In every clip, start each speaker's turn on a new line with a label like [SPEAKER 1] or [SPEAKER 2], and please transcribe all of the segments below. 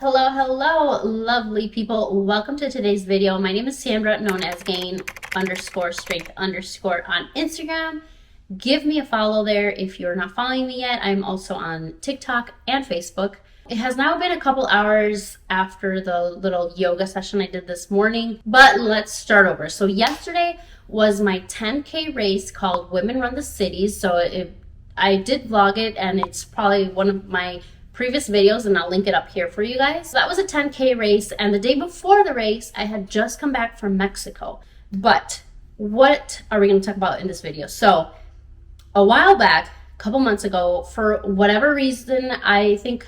[SPEAKER 1] Hello, lovely people. Welcome to today's video. My name is Sandra, known as Gain_Strength_ on Instagram. Give me a follow there if you're not following me yet. I'm also on TikTok and Facebook. It has now been a couple hours after the little yoga session I did this morning, but let's start over. So yesterday was my 10K race called Women Run the Cities. So I did vlog it, and it's probably one of my previous videos, and I'll link it up here for you guys. So that was a 10K race, and the day before the race, I had just come back from Mexico. But what are we going to talk about in this video? So a while back, a couple months ago, for whatever reason, I think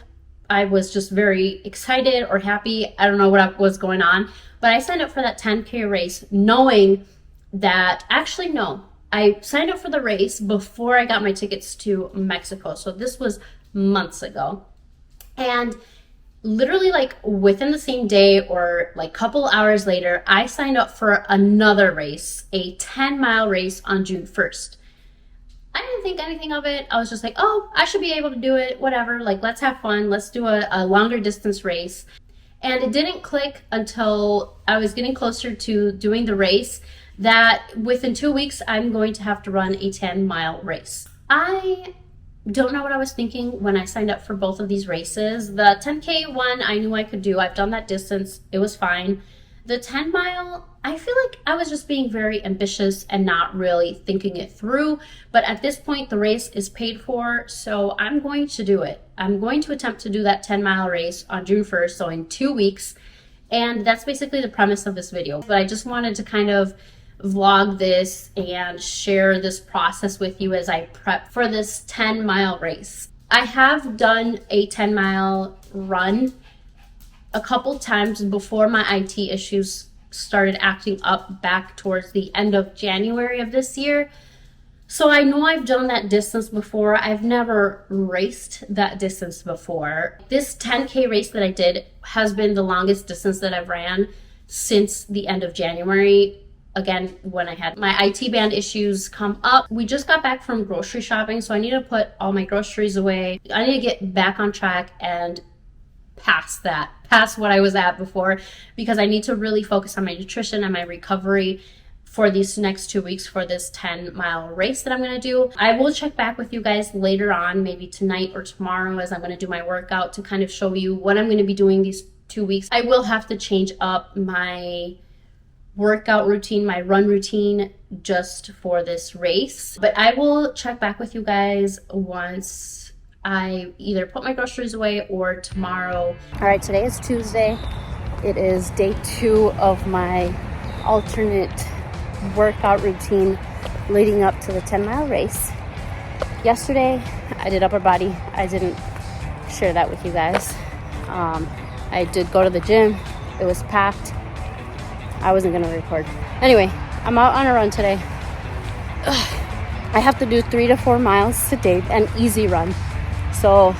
[SPEAKER 1] I was just very excited or happy. I don't know what was going on, but I signed up for that 10K race knowing that, actually no, I signed up for the race before I got my tickets to Mexico. So this was months ago. And literally like within the same day or like couple hours later, I signed up for another race, a 10-mile race on June 1st. I didn't think anything of it. I was just like, oh, I should be able to do it, whatever. Like, let's have fun. Let's do a longer distance race. And it didn't click until I was getting closer to doing the race that within 2 weeks, I'm going to have to run a 10-mile race. I don't know what I was thinking when I signed up for both of these races. The 10K one, I knew I could do. I've done that distance. It was fine. The 10-mile, I feel like I was just being very ambitious and not really thinking it through. But at this point, the race is paid for, so I'm going to do it. I'm going to attempt to do that 10-mile race on June 1st, so in 2 weeks. And that's basically the premise of this video. But I just wanted to kind of vlog this and share this process with you as I prep for this 10-mile race. I have done a 10-mile run a couple times before my IT issues started acting up back towards the end of January of this year. So I know I've done that distance before. I've never raced that distance before. This 10K race that I did has been the longest distance that I've ran since the end of January. Again, when I had my IT band issues come up. We just got back from grocery shopping, so I need to put all my groceries away. I need to get back on track and past what I was at before, because I need to really focus on my nutrition and my recovery for these next 2 weeks for this 10-mile race that I'm going to do. I will check back with you guys later on, maybe tonight or tomorrow, as I'm going to do my workout to kind of show you what I'm going to be doing these 2 weeks. I will have to change up my workout routine, my run routine, just for this race. But I will check back with you guys once I either put my groceries away or tomorrow. All right, today is Tuesday. It is day 2 of my alternate workout routine leading up to the 10-mile race. Yesterday, I did upper body. I didn't share that with you guys. I did go to the gym. It was packed. I wasn't gonna record. Anyway, I'm out on a run today. I have to do 3 to 4 miles today, an easy run. So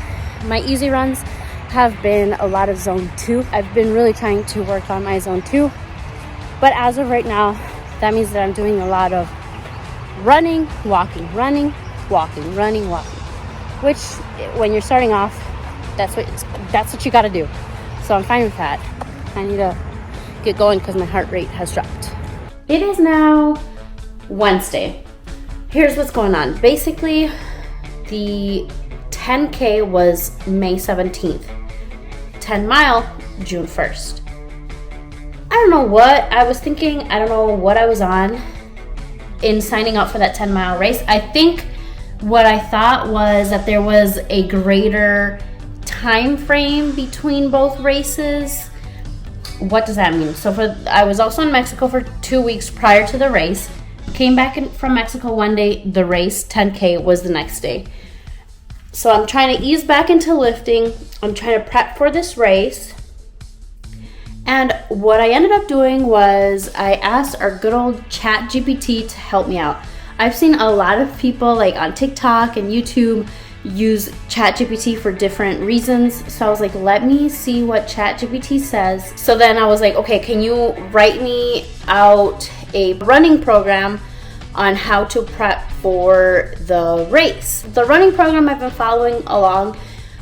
[SPEAKER 1] my easy runs have been a lot of zone 2. I've been really trying to work on my zone 2. But as of right now, that means that I'm doing a lot of running, walking, running, walking, running, walking. Which, when you're starting off, that's what you gotta do. So I'm fine with that. I need to get going because my heart rate has dropped. It is now Wednesday. Here's what's going on. Basically, the 10K was May 17th. 10-mile, June 1st. I don't know what I was thinking. I don't know what I was on in signing up for that 10-mile race. I think what I thought was that there was a greater time frame between both races. What does that mean? So I was also in Mexico for 2 weeks prior to the race. Came back from Mexico one day. The race, 10K, was the next day. So I'm trying to ease back into lifting. I'm trying to prep for this race. And what I ended up doing was I asked our good old ChatGPT to help me out. I've seen a lot of people like on TikTok and YouTube use ChatGPT for different reasons. So I was like, let me see what ChatGPT says. So then I was like, okay, can you write me out a running program on how to prep for the race? The running program I've been following along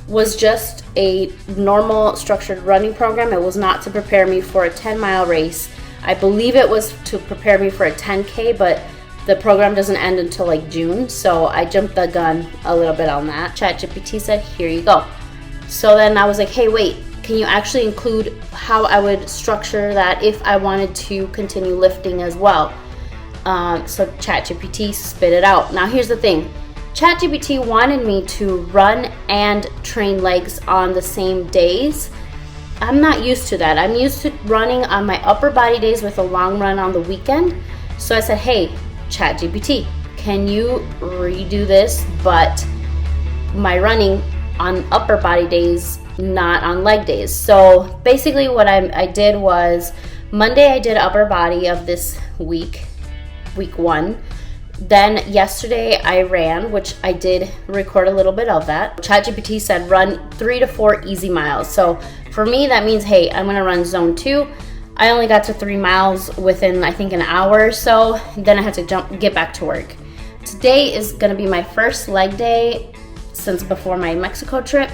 [SPEAKER 1] was just a normal structured running program. It was not to prepare me for a 10-mile race. I believe it was to prepare me for a 10K, but the program doesn't end until like June, so I jumped the gun a little bit on that. ChatGPT said, here you go. So then I was like, hey, wait, can you actually include how I would structure that if I wanted to continue lifting as well? So ChatGPT spit it out. Now here's the thing. ChatGPT wanted me to run and train legs on the same days. I'm not used to that. I'm used to running on my upper body days with a long run on the weekend. So I said, hey, ChatGPT, can you redo this, but my running on upper body days, not on leg days? So basically what I did was Monday I did upper body of this week 1. Then yesterday I ran, which I did record a little bit of that. ChatGPT said run 3 to 4 easy miles. So for me, that means, hey, I'm gonna run zone 2. I only got to 3 miles within, I think, an hour or so. Then I had to get back to work. Today is gonna be my first leg day since before my Mexico trip.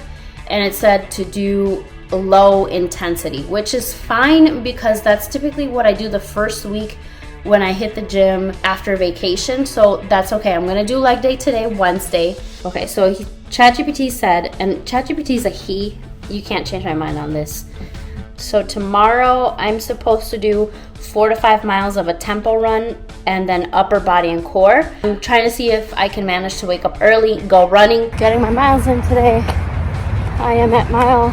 [SPEAKER 1] And it said to do low intensity, which is fine because that's typically what I do the first week when I hit the gym after vacation, so that's okay. I'm gonna do leg day today, Wednesday. Okay, so ChatGPT said, and ChatGPT is a he, you can't change my mind on this. So tomorrow I'm supposed to do 4 to 5 miles of a tempo run and then upper body and core. I'm trying to see if I can manage to wake up early, go running. Getting my miles in today. I am at mile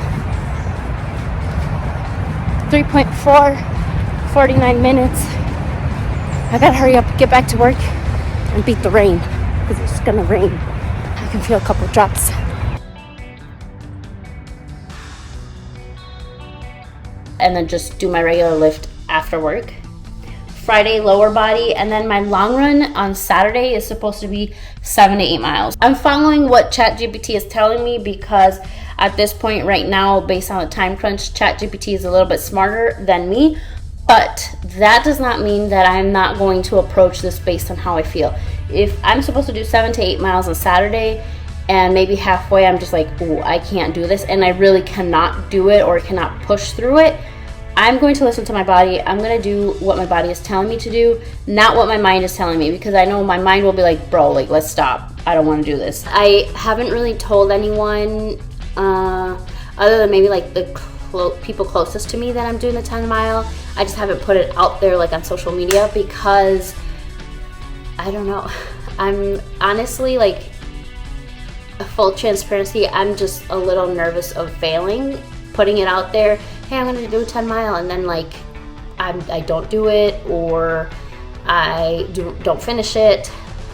[SPEAKER 1] 3.4, 49 minutes. I gotta hurry up, get back to work, and beat the rain, because it's gonna rain. I can feel a couple drops. And then just do my regular lift after work. Friday, lower body, and then my long run on Saturday is supposed to be 7 to 8 miles. I'm following what ChatGPT is telling me because at this point right now, based on the time crunch, ChatGPT is a little bit smarter than me. But that does not mean that I'm not going to approach this based on how I feel. If I'm supposed to do 7 to 8 miles on Saturday and maybe halfway I'm just like, ooh, I can't do this, and I really cannot do it or cannot push through it, I'm going to listen to my body. I'm going to do what my body is telling me to do, not what my mind is telling me, because I know my mind will be like, bro, like, let's stop. I don't want to do this. I haven't really told anyone other than maybe like the people closest to me that I'm doing the 10 mile. I just haven't put it out there like on social media because I don't know. I'm honestly, like, a full transparency, I'm just a little nervous of failing, putting it out there. Hey, I'm gonna do a 10 mile, and then like I don't do it, or I don't finish it.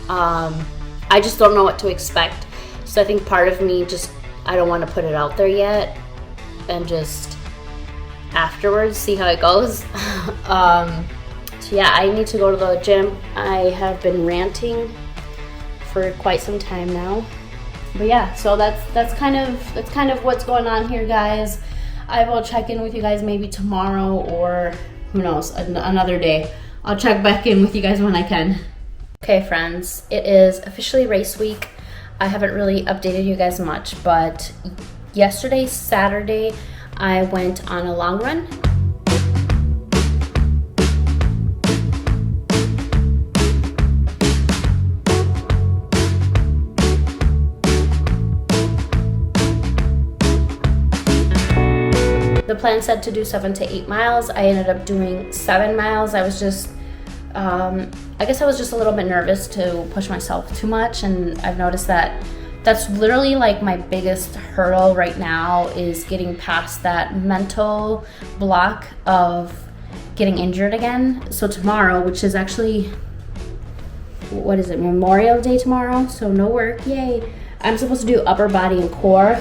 [SPEAKER 1] I just don't know what to expect. So I think part of me just, I don't want to put it out there yet, and just afterwards see how it goes. So yeah, I need to go to the gym. I have been ranting for quite some time now, but yeah, so that's kind of what's going on here, guys. I will check in with you guys maybe tomorrow, or who knows, another day. I'll check back in with you guys when I can. Okay, friends, it is officially race week. I haven't really updated you guys much, but yesterday, Saturday, I went on a long run. The plan said to do 7 to 8 miles. I ended up doing 7 miles. I was just, I guess I was just a little bit nervous to push myself too much, and I've noticed that that's literally like my biggest hurdle right now, is getting past that mental block of getting injured again. So tomorrow, which is actually, what is it, Memorial Day tomorrow, so no work, yay. I'm supposed to do upper body and core.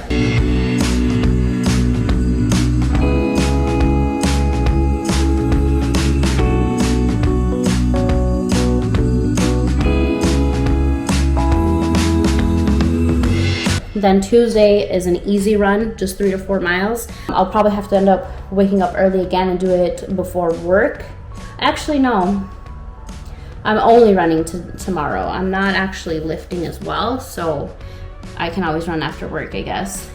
[SPEAKER 1] Then Tuesday is an easy run, just 3 to 4 miles. I'll probably have to end up waking up early again and do it before work. Actually, no. I'm only running tomorrow. I'm not actually lifting as well, so I can always run after work, I guess.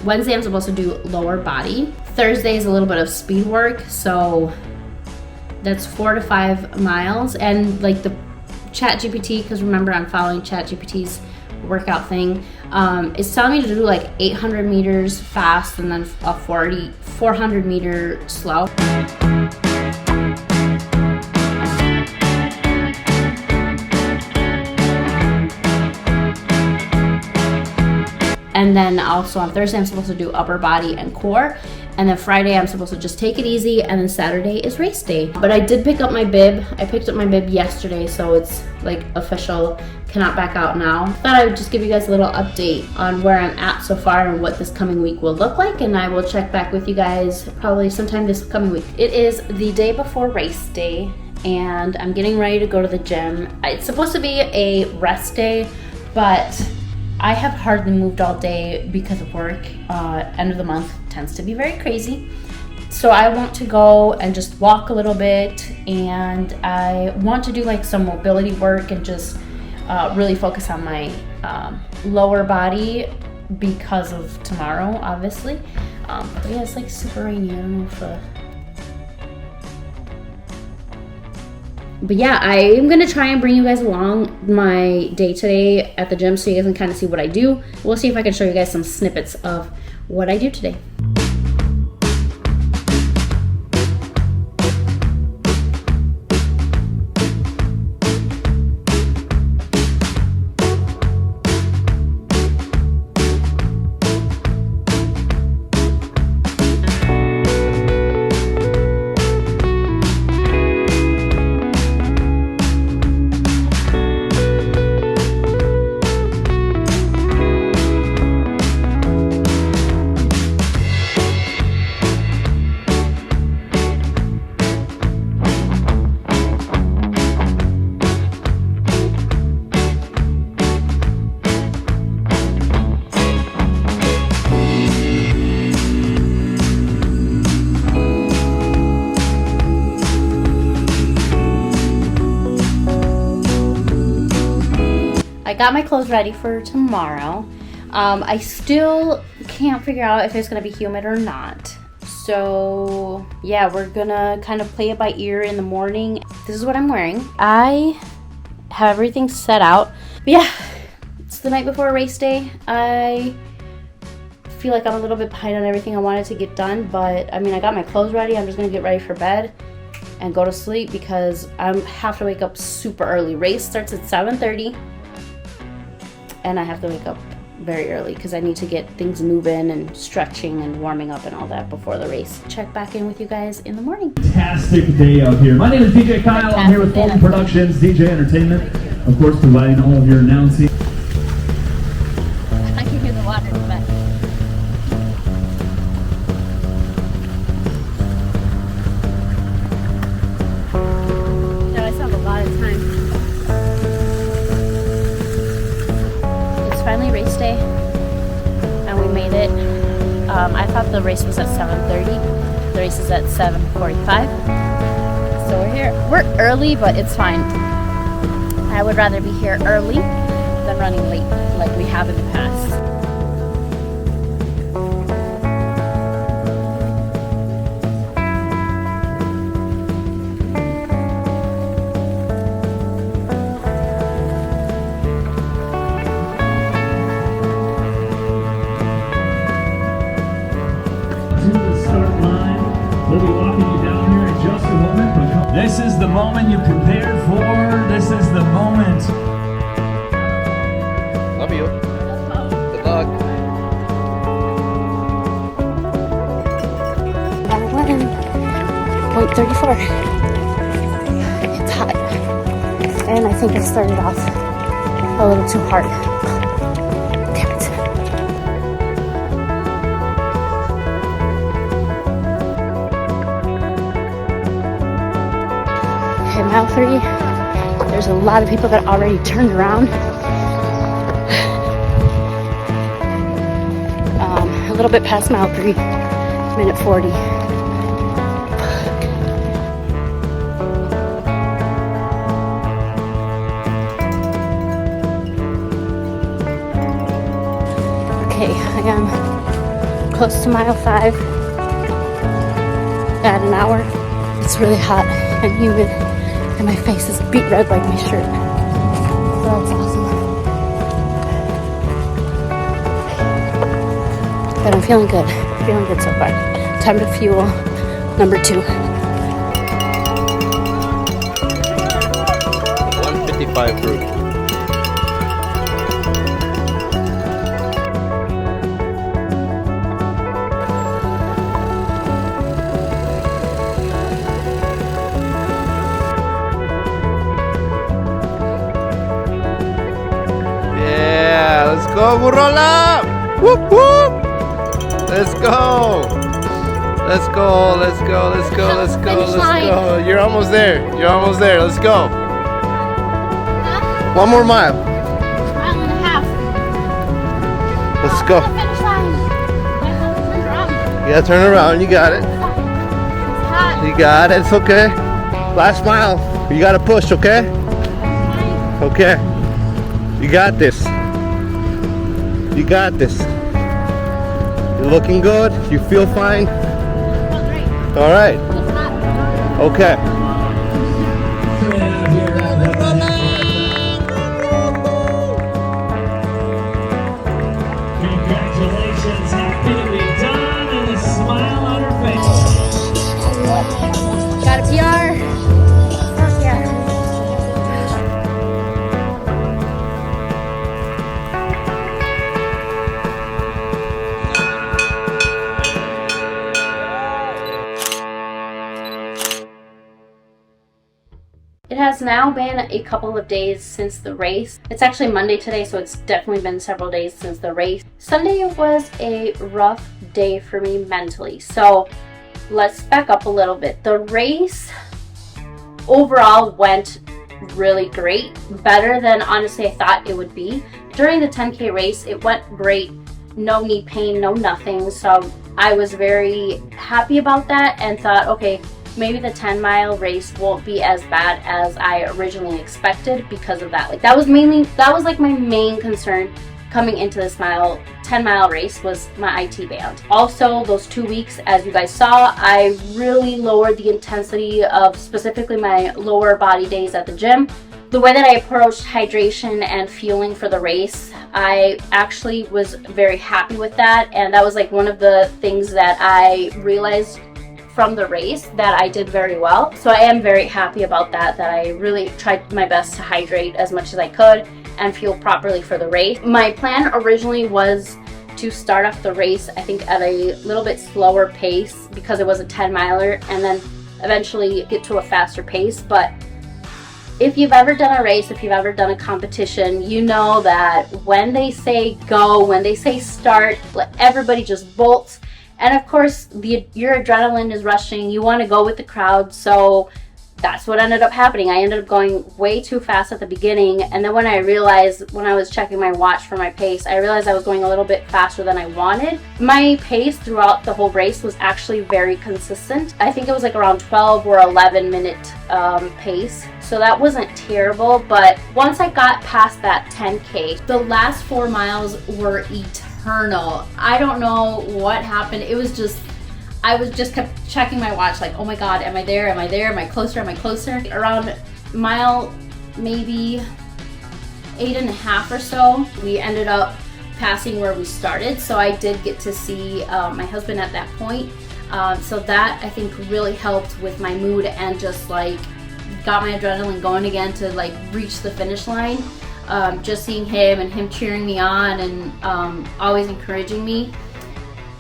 [SPEAKER 1] Wednesday I'm supposed to do lower body. Thursday is a little bit of speed work, so that's 4 to 5 miles. And like the ChatGPT, because remember I'm following ChatGPT's workout thing, it's telling me to do like 800 meters fast and then a 400 meter slow. And then also on Thursday, I'm supposed to do upper body and core. And then Friday, I'm supposed to just take it easy. And then Saturday is race day. But I did pick up my bib. I picked up my bib yesterday, so it's like official. Cannot back out now. Thought I would just give you guys a little update on where I'm at so far and what this coming week will look like. And I will check back with you guys probably sometime this coming week. It is the day before race day, and I'm getting ready to go to the gym. It's supposed to be a rest day, but I have hardly moved all day because of work. End of the month tends to be very crazy. So I want to go and just walk a little bit, and I want to do like some mobility work and just really focus on my lower body because of tomorrow, obviously. But yeah, it's like super rainy. I don't know if but yeah, I am gonna try and bring you guys along my day today at the gym so you guys can kind of see what I do. We'll see if I can show you guys some snippets of what I do today. I got my clothes ready for tomorrow. I still can't figure out if it's gonna be humid or not. So yeah, we're gonna kind of play it by ear in the morning. This is what I'm wearing. I have everything set out. But yeah, it's the night before race day. I feel like I'm a little bit behind on everything I wanted to get done, but I mean, I got my clothes ready. I'm just gonna get ready for bed and go to sleep because I have to wake up super early. Race starts at 7:30. And I have to wake up very early because I need to get things moving and stretching and warming up and all that before the race. Check back in with you guys in the morning.
[SPEAKER 2] Fantastic day out here. My name is DJ Kyle. I'm here with Fulton Productions, DJ Entertainment, of course, providing all of your announcing.
[SPEAKER 1] I can hear the water in the back. No, I still have a lot of time. Finally race day, and we made it. I thought the race was at 7:30. The race is at 7:45. So we're here. We're early, but it's fine. I would rather be here early than running late like we have in the past.
[SPEAKER 2] We'll be walking you down here in just a moment. But this is the moment you prepared for. This is the moment.
[SPEAKER 3] Love you. Good luck.
[SPEAKER 1] 11.34. It's hot. And I think I started off a little too hard. Damn it. Okay, mile 3. There's a lot of people that already turned around. A little bit past mile 3, minute 40. Okay, I am close to mile 5. Got an hour. It's really hot and humid, and my face is beet red like my shirt. So that's awesome. But I'm feeling good. Feeling good so far. Time to fuel number 2.
[SPEAKER 3] 155 group. Yeah, let's go, Burrola! Whoop whoop! Let's go! Let's go, let's go, let's go, let's go, let's go. You're almost there. You're almost there. Let's go. 1 more mile.
[SPEAKER 1] Mile and a half.
[SPEAKER 3] Let's go.
[SPEAKER 1] Finish line. I have to turn around.
[SPEAKER 3] You gotta turn around. You got it.
[SPEAKER 1] It's hot.
[SPEAKER 3] You got it. It's okay. Last mile. You gotta push, okay? Okay. You got this. You got this. You're looking good. You feel fine. All right. Okay.
[SPEAKER 2] Congratulations, happy to be done, and a smile on her face.
[SPEAKER 1] Got a PR. Fuck yeah. It has now been a couple of days since the race. It's actually Monday today, so it's definitely been several days since the race. Sunday was a rough day for me mentally, so let's back up a little bit. The race overall went really great, better than honestly I thought it would be. During the 10K race, it went great. No knee pain, no nothing, so I was very happy about that and thought, okay, maybe the 10-mile race won't be as bad as I originally expected because of that. Like that was like my main concern coming into this 10-mile race was my IT band. Also, those 2 weeks, as you guys saw, I really lowered the intensity of specifically my lower body days at the gym. The way that I approached hydration and fueling for the race, I actually was very happy with that, and that was like one of the things that I realized from the race that I did very well. So I am very happy about that I really tried my best to hydrate as much as I could and fuel properly for the race. My plan originally was to start off the race, I think, at a little bit slower pace because it was a 10-miler, and then eventually get to a faster pace. But if you've ever done a race, if you've ever done a competition, you know that when they say go, when they say start, everybody just bolts. And of course, your adrenaline is rushing. You want to go with the crowd. So that's what ended up happening. I ended up going way too fast at the beginning. And then when I was checking my watch for my pace, I realized I was going a little bit faster than I wanted. My pace throughout the whole race was actually very consistent. I think it was like around 12 or 11 minute pace. So that wasn't terrible. But once I got past that 10K, the last 4 miles were eternal. I don't know what happened. It was just, I was just kept checking my watch like, oh my God, am I there? Am I there? Am I closer? Am I closer? Around mile maybe 8.5 or so, we ended up passing where we started. So I did get to see my husband at that point. So that I think really helped with my mood and just like got my adrenaline going again to like reach the finish line. Just seeing him and him cheering me on and always encouraging me.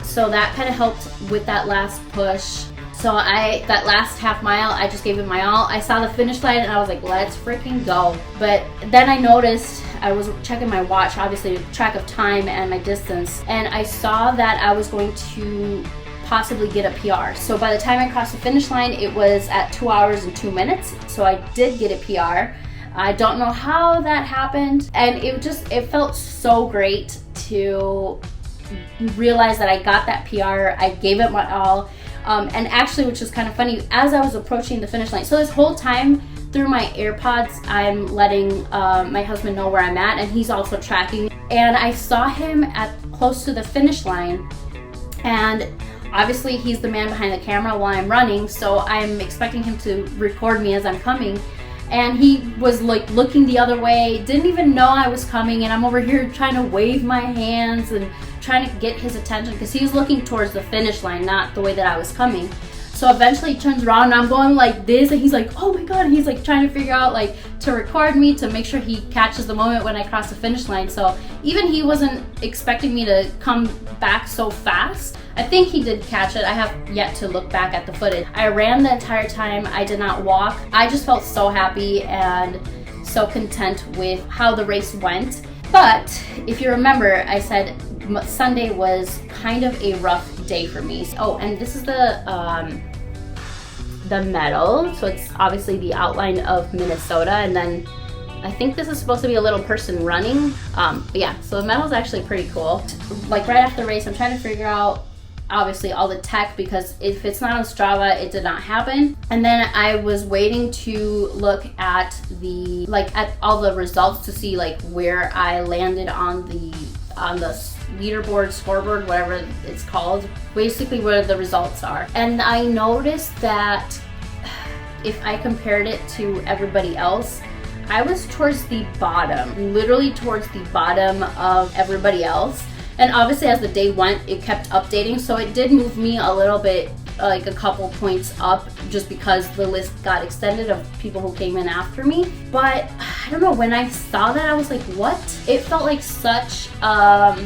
[SPEAKER 1] So that kind of helped with that last push. So that last half mile, I just gave it my all. I saw the finish line and I was like, let's freaking go. But then I noticed, I was checking my watch, obviously track of time and my distance, and I saw that I was going to possibly get a PR. So by the time I crossed the finish line, it was at 2 hours and 2 minutes. So I did get a PR. I don't know how that happened, and it felt so great to realize that I got that PR. I gave it my all, and actually, which was kind of funny, as I was approaching the finish line, so this whole time through my AirPods, I'm letting my husband know where I'm at, and he's also tracking, and I saw him at close to the finish line, And obviously he's the man behind the camera while I'm running, so I'm expecting him to record me as I'm coming. And he was like looking the other way, didn't even know I was coming, and I'm over here trying to wave my hands and trying to get his attention because he was looking towards the finish line, not the way that I was coming. So eventually he turns around and I'm going like this, and he's like, oh my god, and he's like trying to figure out like to record me to make sure he catches the moment when I cross the finish line. So even he wasn't expecting me to come back so fast. I think he did catch it. I have yet to look back at the footage. I ran the entire time. I did not walk. I just felt so happy and so content with how the race went. But if you remember, I said Sunday was kind of a rough day for me. Oh, and this is the medal. So it's obviously the outline of Minnesota, and then I think this is supposed to be a little person running. But yeah, so the medal is actually pretty cool. Like right after the race, I'm trying to figure out obviously all the tech, because if it's not on Strava, it did not happen. And then I was waiting to look at the at all the results to see like where I landed on the leaderboard, scoreboard, whatever it's called, basically where the results are. And I noticed that if I compared it to everybody else, I was towards the bottom, literally towards the bottom of everybody else. And obviously as the day went, it kept updating, so it did move me a little bit, like a couple points up, just because the list got extended of people who came in after me. But I don't know, when I saw that, I was like, what? It felt like such a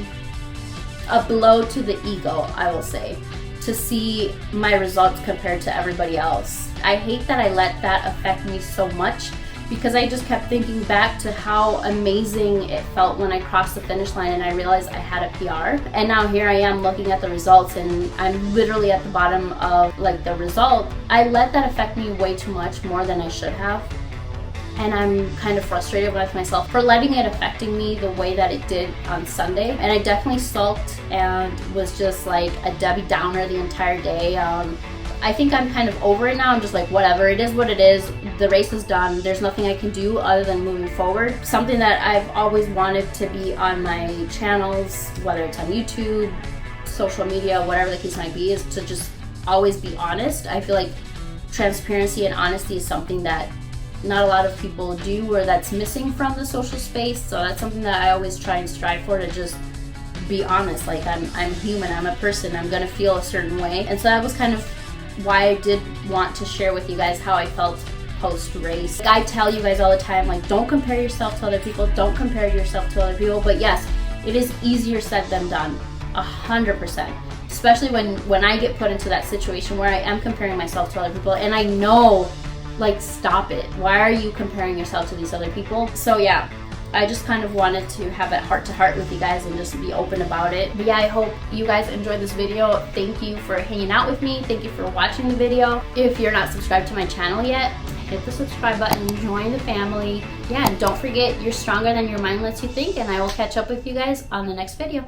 [SPEAKER 1] blow to the ego, I will say, to see my results compared to everybody else. I hate that I let that affect me so much, because I just kept thinking back to how amazing it felt when I crossed the finish line and I realized I had a PR. And now here I am looking at the results and I'm literally at the bottom of like the result. I let that affect me way too much, more than I should have. And I'm kind of frustrated with myself for letting it affecting me the way that it did on Sunday. And I definitely sulked and was just like a Debbie Downer the entire day. I think I'm kind of over it now. I'm just like, whatever, it is what it is. The race is done. There's nothing I can do other than moving forward. Something that I've always wanted to be on my channels, whether it's on YouTube, social media, whatever the case might be, is to just always be honest. I feel like transparency and honesty is something that not a lot of people do, or that's missing from the social space. So that's something that I always try and strive for, to just be honest. Like I'm human, I'm a person, I'm gonna feel a certain way. And so that was kind of why I did want to share with you guys how I felt post-race. Like I tell you guys all the time, like, don't compare yourself to other people, don't compare yourself to other people. But yes, it is easier said than done, 100%. Especially when I get put into that situation where I am comparing myself to other people, and I know, like, stop it. Why are you comparing yourself to these other people? So yeah, I just kind of wanted to have that heart-to-heart with you guys and just be open about it. But yeah, I hope you guys enjoyed this video. Thank you for hanging out with me. Thank you for watching the video. If you're not subscribed to my channel yet, hit the subscribe button, join the family. Yeah, and don't forget, you're stronger than your mind lets you think, and I will catch up with you guys on the next video.